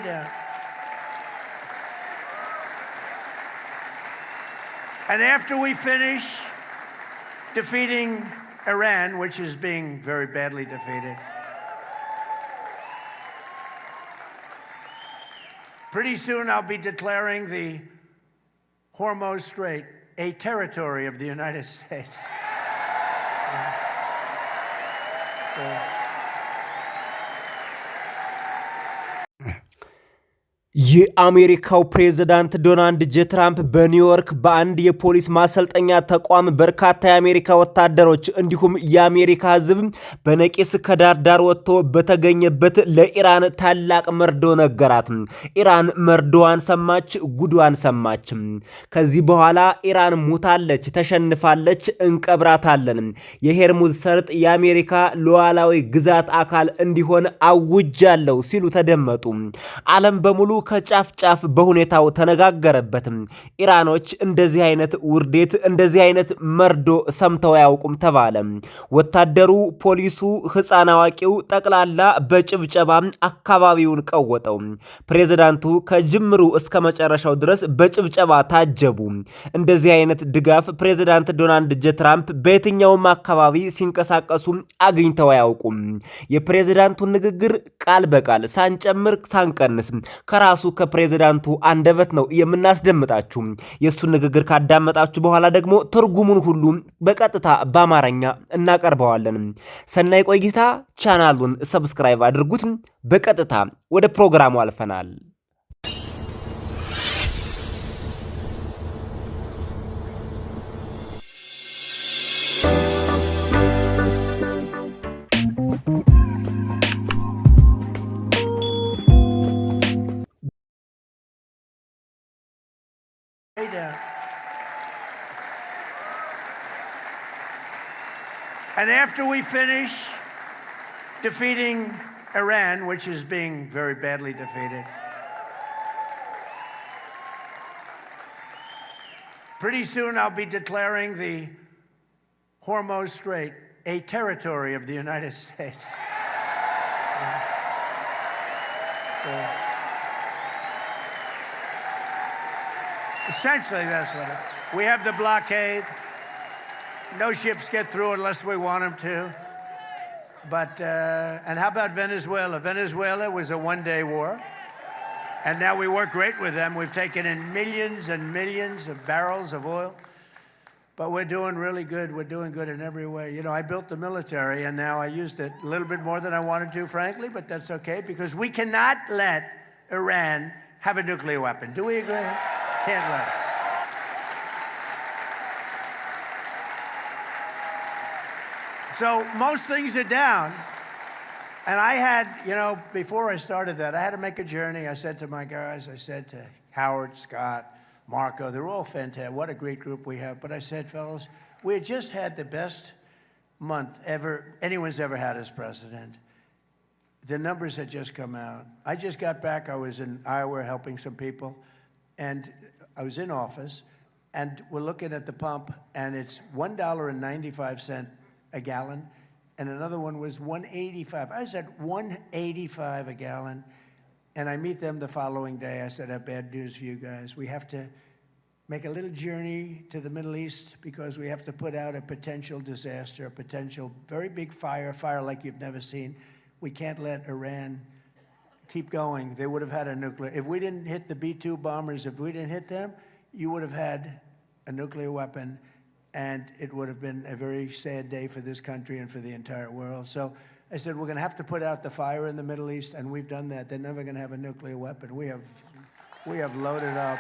down. And after we finish defeating Iran, which is being very badly defeated, pretty soon I'll be declaring the Hormuz Strait a territory of the United States. የአሜሪካው ፕሬዝዳንት ዶናልድ ጄ ትራምፕ በኒውዮርክ በአንድ የፖሊስ ማሰልጠኛ ተቋም በርካታ የአሜሪካ ወታደሮች እንዲሁም የአሜሪካ ሕዝብ በነቂስ ከዳር ዳር ወጥቶ በተገኘበት ለኢራን ታላቅ መርዶ ነገራት። ኢራን መርዶዋን ሰማች፣ ጉዷን ሰማች። ከዚህ በኋላ ኢራን ሙታለች፣ ተሸንፋለች፣ እንቀብራታለን። የሄርሙዝ ሰርጥ የአሜሪካ ሉዓላዊ ግዛት አካል እንዲሆን አውጃለሁ ሲሉ ተደመጡ። ዓለም በሙሉ ከጫፍ ጫፍ በሁኔታው ተነጋገረበትም። ኢራኖች እንደዚህ አይነት ውርዴት እንደዚህ አይነት መርዶ ሰምተው ያውቁም ተባለ። ወታደሩ፣ ፖሊሱ፣ ህፃን አዋቂው ጠቅላላ በጭብጨባ አካባቢውን ቀወጠው። ፕሬዝዳንቱ ከጅምሩ እስከ መጨረሻው ድረስ በጭብጨባ ታጀቡ። እንደዚህ አይነት ድጋፍ ፕሬዝዳንት ዶናልድ ጄ ትራምፕ በየትኛውም አካባቢ ሲንቀሳቀሱ አግኝተው አያውቁም። የፕሬዝዳንቱን ንግግር ቃል በቃል ሳንጨምር ሳንቀንስ ከራሱ ከፕሬዝዳንቱ አንደበት ነው የምናስደምጣችሁ። የሱን ንግግር ካዳመጣችሁ በኋላ ደግሞ ትርጉሙን ሁሉ በቀጥታ በአማርኛ እናቀርበዋለን። ሰናይ ቆይታ። ቻናሉን ሰብስክራይብ አድርጉት። በቀጥታ ወደ ፕሮግራሙ አልፈናል። And after we finish defeating Iran, which is being very badly defeated, pretty soon I'll be declaring the Hormuz Strait a territory of the United States. Essentially, that's what it is. We have the blockade. No ships get through unless we want them to. But, and how about Venezuela? Venezuela was a one-day war. And now we work great with them. We've taken in millions and millions of barrels of oil. But we're doing really good. We're doing good in every way. You know, I built the military, and now I used it a little bit more than I wanted to, frankly, but that's okay, because we cannot let Iran have a nuclear weapon. Do we agree? Can't let it. So most things are down. And I had, you know, before I started that, I had to make a journey. I said to my guys, I said to Howard, Scott, Marco, they're all fantastic. What a great group we have. But I said, fellas, we had just had the best month anyone's ever had as president. The numbers had just come out. I just got back. I was in Iowa helping some people. And I was in office. And we're looking at the pump. And it's $1.95 a gallon, and another one was $1.85. I said $1.85 a gallon, and I meet them the following day. I said, I have bad news for you guys. We have to make a little journey to the Middle East because we have to put out a potential disaster, a potential very big fire like you've never seen. We can't let Iran keep going. They would have had a nuclear. If we didn't hit the B-2 bombers, if we didn't hit them, you would have had a nuclear weapon. And it would have been a very sad day for this country and for the entire world. So I said, we're going to have to put out the fire in the Middle East, and we've done that. They're never going to have a nuclear weapon. We have loaded up.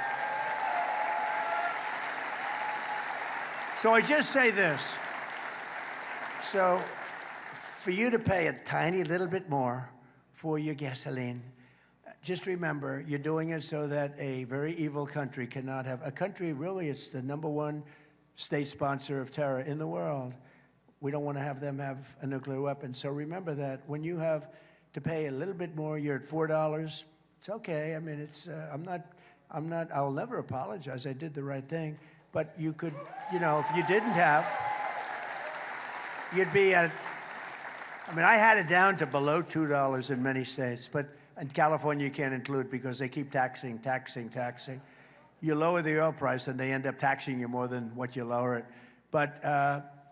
So I just say this. So for you to pay a tiny little bit more for your gasoline, just remember, you're doing it so that a very evil country cannot have a country. Really, it's the number one state sponsor of terror in the world. We don't want to have them have a nuclear weapon. So remember that when you have to pay a little bit more, you're at $4. It's okay. I mean, it's I'll never apologize. I did the right thing. But you could, you know, if you didn't have, you'd be at, I mean, I had it down to below $2 in many states. and California you can't include because they keep taxing. You lower the oil price and they end up taxing you more than what you lower it. But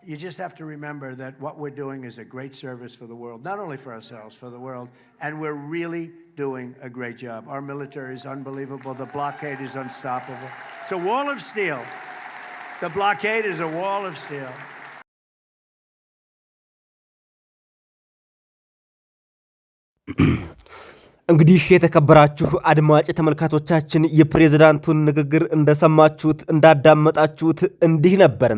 you just have to remember that what we're doing is a great service for the world, not only for ourselves, for the world, and we're really doing a great job. Our military is unbelievable. The blockade is unstoppable. It's a wall of steel. The blockade is a wall of steel. እንግዲህ የተከበራችሁ አድማጭ ተመልካቾቻችን የፕሬዝዳንቱን ንግግር እንደሰማችሁት እንዳዳመጣችሁት እንዲህ ነበር።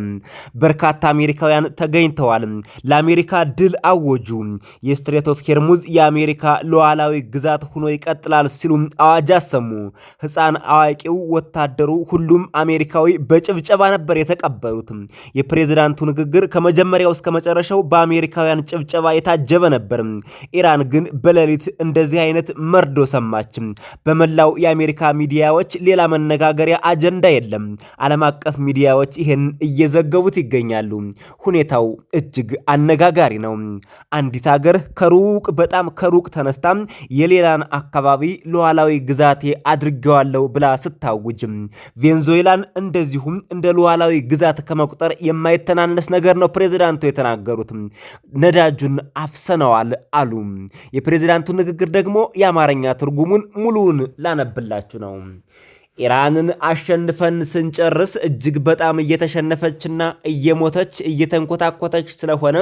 በርካታ አሜሪካውያን ተገኝተዋል። ለአሜሪካ ድል አወጁ። የስትሬት ኦፍ ሄርሙዝ የአሜሪካ ሉዓላዊ ግዛት ሆኖ ይቀጥላል ሲሉ አዋጅ አሰሙ። ሕፃን አዋቂው፣ ወታደሩ፣ ሁሉም አሜሪካዊ በጭብጨባ ነበር የተቀበሉት። የፕሬዝዳንቱ ንግግር ከመጀመሪያው እስከ መጨረሻው በአሜሪካውያን ጭብጨባ የታጀበ ነበር። ኢራን ግን በሌሊት እንደዚህ አይነት መርዶ ሰማች። በመላው የአሜሪካ ሚዲያዎች ሌላ መነጋገሪያ አጀንዳ የለም። ዓለም አቀፍ ሚዲያዎች ይህን እየዘገቡት ይገኛሉ። ሁኔታው እጅግ አነጋጋሪ ነው። አንዲት ሀገር በጣም ከሩቅ ተነስታ የሌላን አካባቢ ሉዓላዊ ግዛቴ አድርጌዋለሁ ብላ ስታውጅ፣ ቬንዙዌላን እንደዚሁም እንደ ሉዓላዊ ግዛት ከመቁጠር የማይተናነስ ነገር ነው ፕሬዝዳንቱ የተናገሩት። ነዳጁን አፍሰነዋል አሉ። የፕሬዝዳንቱ ንግግር ደግሞ የአማርኛ ትርጉሙን ሙሉውን ላነብላችሁ ነው። ኢራንን አሸንፈን ስንጨርስ እጅግ በጣም እየተሸነፈችና እየሞተች እየተንኮታኮተች ስለሆነ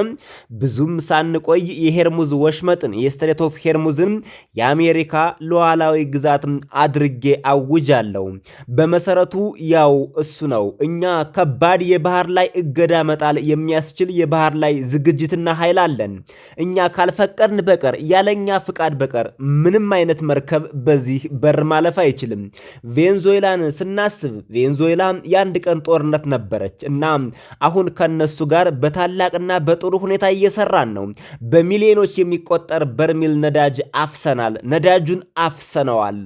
ብዙም ሳንቆይ የሄርሙዝ ወሽመጥን የስትሬት ኦፍ ሄርሙዝን የአሜሪካ ሉዓላዊ ግዛት አድርጌ አውጃለሁ። በመሰረቱ ያው እሱ ነው። እኛ ከባድ የባህር ላይ እገዳ መጣል የሚያስችል የባህር ላይ ዝግጅትና ኃይል አለን። እኛ ካልፈቀድን በቀር ያለኛ ፍቃድ በቀር ምንም አይነት መርከብ በዚህ በር ማለፍ አይችልም። ቬንዙዌላን ስናስብ ቬንዙዌላ የአንድ ቀን ጦርነት ነበረች እና አሁን ከነሱ ጋር በታላቅና በጥሩ ሁኔታ እየሰራን ነው። በሚሊዮኖች የሚቆጠር በርሜል ነዳጅ አፍሰናል። ነዳጁን አፍሰነዋል።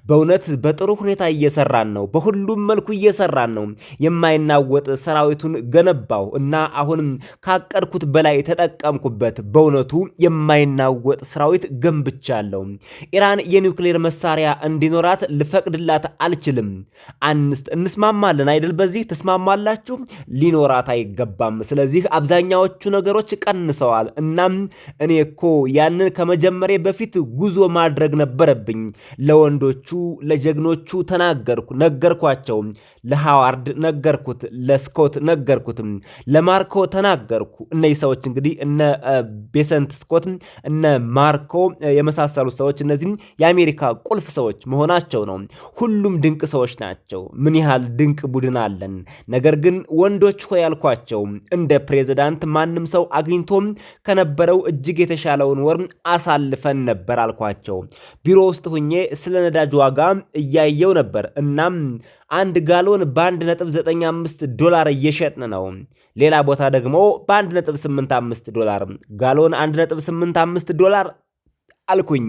በእውነት በጥሩ ሁኔታ እየሰራን ነው። በሁሉም መልኩ እየሰራን ነው። የማይናወጥ ሰራዊቱን ገነባው እና አሁን ካቀድኩት በላይ ተጠቀምኩበት። በእውነቱ የማይናወጥ ሰራዊት ገንብቻለሁ። ኢራን የኒውክሌር መሳሪያ እንዲኖራት ልፈቅድላት አልችልም። እንስማማለን አይደል? በዚህ ተስማማላችሁ? ሊኖራት አይገባም። ስለዚህ አብዛኛዎቹ ነገሮች ቀንሰዋል። እናም እኔ እኮ ያንን ከመጀመሪያ በፊት ጉዞ ማድረግ ነበረብኝ። ለወንዶቹ ለጀግኖቹ ነገርኳቸው። ለሃዋርድ ነገርኩት፣ ለስኮት ነገርኩት፣ ለማርኮ ተናገርኩ። እነዚህ ሰዎች እንግዲህ እነ ቤሰንት ስኮት፣ እነ ማርኮ የመሳሰሉ ሰዎች እነዚህም የአሜሪካ ቁልፍ ሰዎች መሆናቸው ነው። ሁሉም ድንቅ ሰዎች ናቸው። ምን ያህል ድንቅ ቡድን አለን። ነገር ግን ወንዶች ሆይ ያልኳቸው እንደ ፕሬዝዳንት ማንም ሰው አግኝቶም ከነበረው እጅግ የተሻለውን ወር አሳልፈን ነበር አልኳቸው። ቢሮ ውስጥ ሁኜ ስለ ነዳጅ ዋጋ እያየው ነበር። እናም አንድ ጋሎን በ1.95 ዶላር እየሸጥን ነው። ሌላ ቦታ ደግሞ በ1.85 ዶላር ጋሎን 1.85 ዶላር አልኩኝ።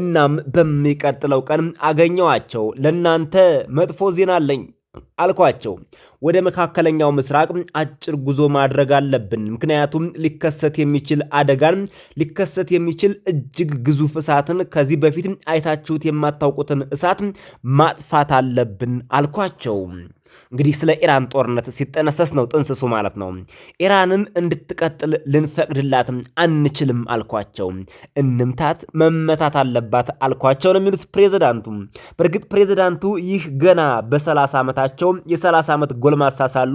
እናም በሚቀጥለው ቀን አገኘዋቸው። ለናንተ መጥፎ ዜና አለኝ አልኳቸው። ወደ መካከለኛው ምስራቅ አጭር ጉዞ ማድረግ አለብን። ምክንያቱም ሊከሰት የሚችል አደጋን ሊከሰት የሚችል እጅግ ግዙፍ እሳትን ከዚህ በፊት አይታችሁት የማታውቁትን እሳት ማጥፋት አለብን አልኳቸው። እንግዲህ ስለ ኢራን ጦርነት ሲጠነሰስ ነው ጥንስሱ ማለት ነው። ኢራንን እንድትቀጥል ልንፈቅድላት አንችልም አልኳቸው። እንምታት፣ መመታት አለባት አልኳቸው ነው የሚሉት ፕሬዝዳንቱ። በእርግጥ ፕሬዝዳንቱ ይህ ገና በ30 ዓመታቸው የ30 ዓመት ጎልማሳ ሳሉ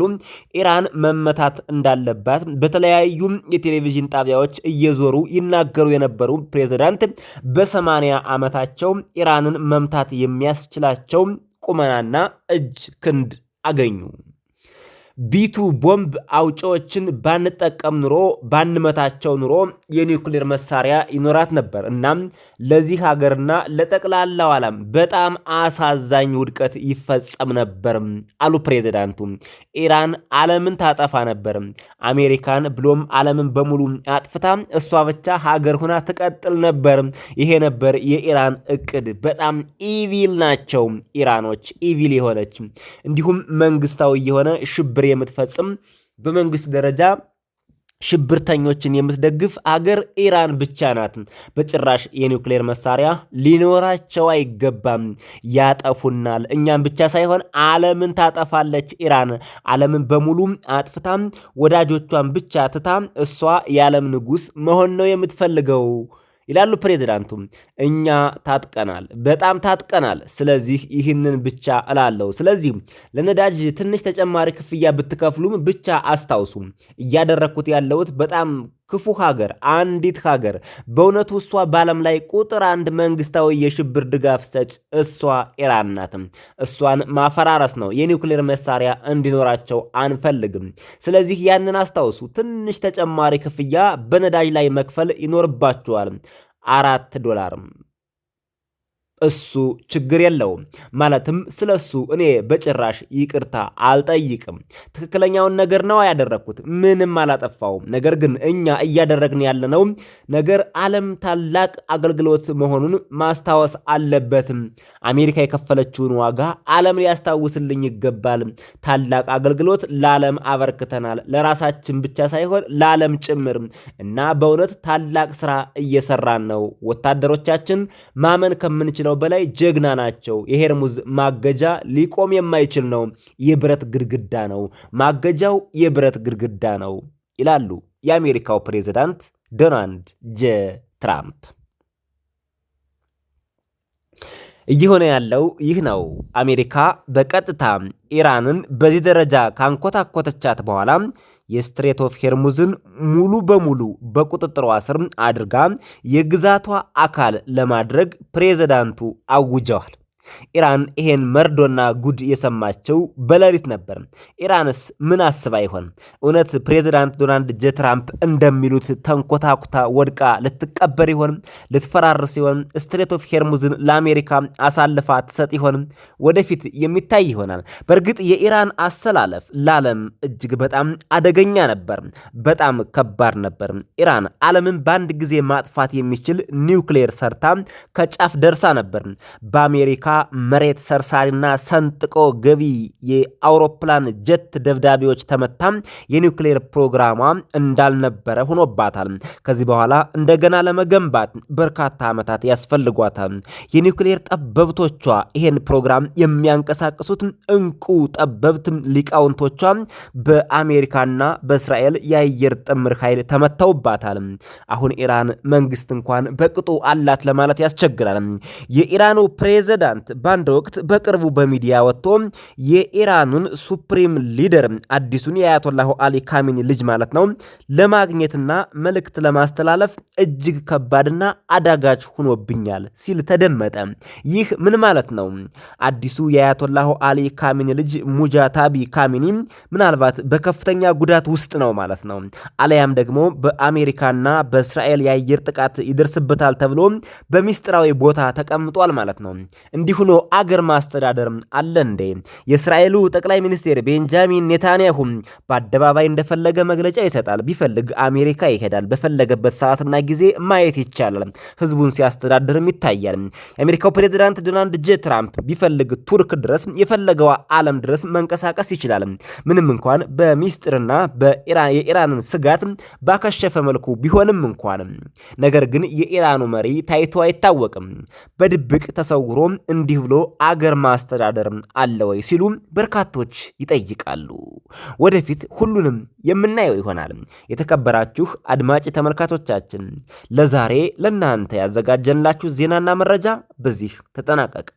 ኢራን መመታት እንዳለባት በተለያዩ የቴሌቪዥን ጣቢያዎች እየዞሩ ይናገሩ የነበሩ ፕሬዝዳንት በ80 ዓመታቸው ኢራንን መምታት የሚያስችላቸው ቁመናና እጅ ክንድ አገኙ። ቢቱ ቦምብ አውጪዎችን ባንጠቀም ኑሮ ባንመታቸው ኑሮ የኒውክሌር መሳሪያ ይኖራት ነበር። እናም ለዚህ ሀገርና ለጠቅላላው ዓለም በጣም አሳዛኝ ውድቀት ይፈጸም ነበር አሉ ፕሬዝዳንቱ። ኢራን ዓለምን ታጠፋ ነበር። አሜሪካን ብሎም ዓለምን በሙሉ አጥፍታ እሷ ብቻ ሀገር ሆና ትቀጥል ነበር። ይሄ ነበር የኢራን እቅድ። በጣም ኢቪል ናቸው ኢራኖች፣ ኢቪል የሆነች እንዲሁም መንግስታዊ የሆነ ሽብር የምትፈጽም በመንግስት ደረጃ ሽብርተኞችን የምትደግፍ አገር ኢራን ብቻ ናት። በጭራሽ የኒውክሌር መሳሪያ ሊኖራቸው አይገባም። ያጠፉናል። እኛም ብቻ ሳይሆን ዓለምን ታጠፋለች ኢራን። ዓለምን በሙሉ አጥፍታም ወዳጆቿን ብቻ ትታ እሷ የዓለም ንጉሥ መሆን ነው የምትፈልገው ይላሉ ፕሬዝዳንቱ። እኛ ታጥቀናል፣ በጣም ታጥቀናል። ስለዚህ ይህንን ብቻ እላለሁ። ስለዚህ ለነዳጅ ትንሽ ተጨማሪ ክፍያ ብትከፍሉም ብቻ አስታውሱ፣ እያደረግኩት ያለሁት በጣም ክፉ ሀገር፣ አንዲት ሀገር በእውነቱ እሷ በዓለም ላይ ቁጥር አንድ መንግስታዊ የሽብር ድጋፍ ሰጭ እሷ ኢራን ናትም። እሷን ማፈራረስ ነው። የኒውክሌር መሳሪያ እንዲኖራቸው አንፈልግም። ስለዚህ ያንን አስታውሱ። ትንሽ ተጨማሪ ክፍያ በነዳጅ ላይ መክፈል ይኖርባችኋል። $4 እሱ ችግር የለውም። ማለትም ስለሱ እኔ በጭራሽ ይቅርታ አልጠይቅም። ትክክለኛውን ነገር ነው ያደረግኩት፣ ምንም አላጠፋውም። ነገር ግን እኛ እያደረግን ያለነው ነገር ዓለም ታላቅ አገልግሎት መሆኑን ማስታወስ አለበትም። አሜሪካ የከፈለችውን ዋጋ ዓለም ሊያስታውስልኝ ይገባል። ታላቅ አገልግሎት ለዓለም አበርክተናል፣ ለራሳችን ብቻ ሳይሆን ለዓለም ጭምር እና በእውነት ታላቅ ስራ እየሰራን ነው። ወታደሮቻችን ማመን ከምንችለው በላይ ጀግና ናቸው። የሄርሙዝ ማገጃ ሊቆም የማይችል ነው። የብረት ግድግዳ ነው። ማገጃው የብረት ግድግዳ ነው ይላሉ የአሜሪካው ፕሬዝዳንት ዶናልድ ጄ ትራምፕ። እየሆነ ያለው ይህ ነው። አሜሪካ በቀጥታ ኢራንን በዚህ ደረጃ ካንኮታኮተቻት በኋላ የስትሬት ኦፍ ሄርሙዝን ሙሉ በሙሉ በቁጥጥሯ ስር አድርጋ የግዛቷ አካል ለማድረግ ፕሬዝዳንቱ አውጀዋል። ኢራን ይሄን መርዶና ጉድ የሰማቸው በሌሊት ነበር። ኢራንስ ምን አስባ ይሆን? እውነት ፕሬዝዳንት ዶናልድ ጄ ትራምፕ እንደሚሉት ተንኮታኩታ ወድቃ ልትቀበር ይሆን? ልትፈራርስ ይሆን? ስትሬት ኦፍ ሄርሙዝን ለአሜሪካ አሳልፋ ትሰጥ ይሆን? ወደፊት የሚታይ ይሆናል። በእርግጥ የኢራን አሰላለፍ ለዓለም እጅግ በጣም አደገኛ ነበር። በጣም ከባድ ነበር። ኢራን ዓለምን በአንድ ጊዜ ማጥፋት የሚችል ኒውክሌር ሰርታ ከጫፍ ደርሳ ነበር። በአሜሪካ መሬት ሰርሳሪና ሰንጥቆ ገቢ የአውሮፕላን ጀት ደብዳቤዎች ተመታም የኒውክሌር ፕሮግራሟ እንዳልነበረ ሆኖባታል። ከዚህ በኋላ እንደገና ለመገንባት በርካታ ዓመታት ያስፈልጓታል። የኒውክሌር ጠበብቶቿ ይሄን ፕሮግራም የሚያንቀሳቅሱት እንቁ ጠበብት ሊቃውንቶቿ በአሜሪካና በእስራኤል የአየር ጥምር ኃይል ተመተውባታል። አሁን ኢራን መንግስት እንኳን በቅጡ አላት ለማለት ያስቸግራል። የኢራኑ ፕሬዝዳንት በአንድ ወቅት በቅርቡ በሚዲያ ወጥቶ የኢራኑን ሱፕሪም ሊደር አዲሱን የአያቶላሁ አሊ ካሚኒ ልጅ ማለት ነው ለማግኘትና መልእክት ለማስተላለፍ እጅግ ከባድና አዳጋች ሆኖብኛል ሲል ተደመጠ። ይህ ምን ማለት ነው? አዲሱ የአያቶላሁ አሊ ካሚኒ ልጅ ሙጃታቢ ካሚኒ ምናልባት በከፍተኛ ጉዳት ውስጥ ነው ማለት ነው። አለያም ደግሞ በአሜሪካና በእስራኤል የአየር ጥቃት ይደርስበታል ተብሎ በሚስጥራዊ ቦታ ተቀምጧል ማለት ነው። እንዲሁ ነው አገር ማስተዳደር አለ እንዴ? የእስራኤሉ ጠቅላይ ሚኒስትር ቤንጃሚን ኔታንያሁ በአደባባይ እንደፈለገ መግለጫ ይሰጣል። ቢፈልግ አሜሪካ ይሄዳል። በፈለገበት ሰዓትና ጊዜ ማየት ይቻላል። ህዝቡን ሲያስተዳድርም ይታያል። የአሜሪካው ፕሬዝዳንት ዶናልድ ጄ ትራምፕ ቢፈልግ ቱርክ ድረስ የፈለገው ዓለም ድረስ መንቀሳቀስ ይችላል። ምንም እንኳን በሚስጥርና የኢራንን ስጋት ባከሸፈ መልኩ ቢሆንም እንኳን ነገር ግን የኢራኑ መሪ ታይቶ አይታወቅም። በድብቅ ተሰውሮ እንዲህ ብሎ አገር ማስተዳደር አለ ወይ ሲሉ በርካቶች ይጠይቃሉ። ወደፊት ሁሉንም የምናየው ይሆናል። የተከበራችሁ አድማጭ ተመልካቾቻችን ለዛሬ ለናንተ ያዘጋጀንላችሁ ዜናና መረጃ በዚህ ተጠናቀቀ።